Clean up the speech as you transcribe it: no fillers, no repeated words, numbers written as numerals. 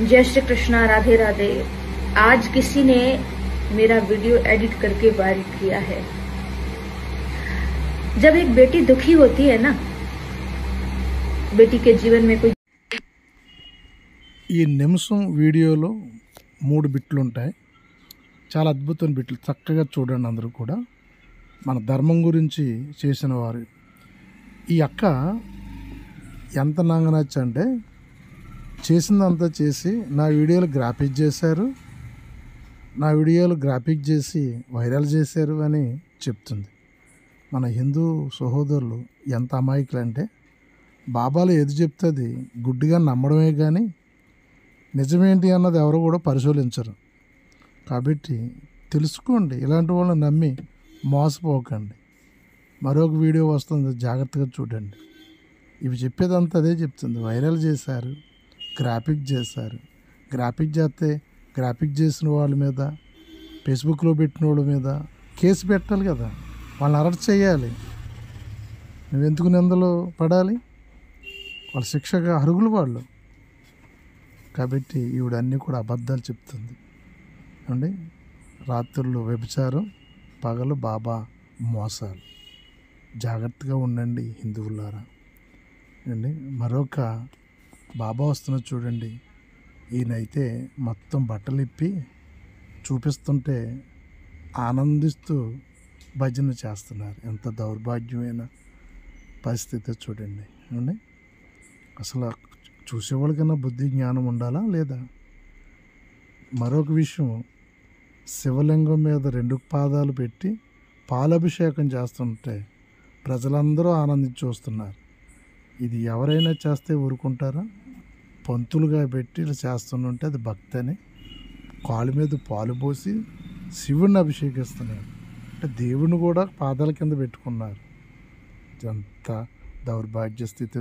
जय श्री कृष्णा, राधे राधे। आज किसी ने मेरा वीडियो एडिट करके वायरल किया है। जब एक बेटी दुखी होती है ना, बेटी के जीवन में कोई ఈ నిమిషం వీడియోలో 3 బిట్లు ఉంటాయి. చాలా అద్భుతమైన బిట్లు, చక్కగా చూడండి. అందరూ కూడా మన ధర్మం గురించి చేసిన వారు. ఈ అక్క ఎంత నాంగనచ్చ అంటే చేసిందంతా చేసి నా వీడియోలు గ్రాఫిక్ చేశారు, నా వీడియోలు గ్రాఫిక్ చేసి వైరల్ చేశారు అని చెప్తుంది. మన హిందూ సహోదరులు ఎంత అమాయకులు అంటే బాబాలు ఏది చెప్తుంది గుడ్డిగా నమ్మడమే కానీ నిజమేంటి అన్నది ఎవరు కూడా పరిశీలించరు. కాబట్టి తెలుసుకోండి, ఇలాంటి వాళ్ళని నమ్మి మోసపోకండి. మరొక వీడియో వస్తుంది, జాగ్రత్తగా చూడండి. ఇవి చెప్పేదంతా అదే చెప్తుంది. వైరల్ చేశారు, గ్రాఫిక్ చేశారు. గ్రాఫిక్ చేస్తే గ్రాఫిక్ చేసిన వాళ్ళ మీద, ఫేస్బుక్లో పెట్టిన వాళ్ళ మీద కేసు పెట్టాలి కదా, వాళ్ళని అరెస్ట్ చేయాలి. నువ్వెందుకు నిందలో పడాలి? వాళ్ళ శిక్షగా అర్హులు వాళ్ళు. కాబట్టి ఈవిడ అన్నీ కూడా అబద్ధాలు చెప్తుంది అండి. రాత్రులు వ్యభిచారం, పగలు బాబా మోసాలు. జాగ్రత్తగా ఉండండి హిందువులారా అండి. మరొక బాబా వస్తున్నది చూడండి. ఈయనైతే మొత్తం బట్టలు ఇప్పి చూపిస్తుంటే ఆనందిస్తూ భజన చేస్తున్నారు. ఎంత దౌర్భాగ్యమైన పరిస్థితి చూడండి అండి. అసలు చూసేవాళ్ళకన్నా బుద్ధి జ్ఞానం ఉండాలా లేదా? మరొక విషయం, శివలింగం మీద 2 పాదాలు పెట్టి పాలాభిషేకం చేస్తుంటే ప్రజలందరూ ఆనందించి చూస్తున్నారు. ఇది ఎవరైనా చేస్తే ఊరుకుంటారా? పంతులుగా పెట్టి ఇలా చేస్తుంటే అది భక్తి అని కాలు మీద పాలు పోసి శివుడిని అభిషేకిస్తున్నారు. అంటే దేవుని కూడా పాదాల కింద పెట్టుకున్నారు. ఎంత దౌర్భాగ్య స్థితి.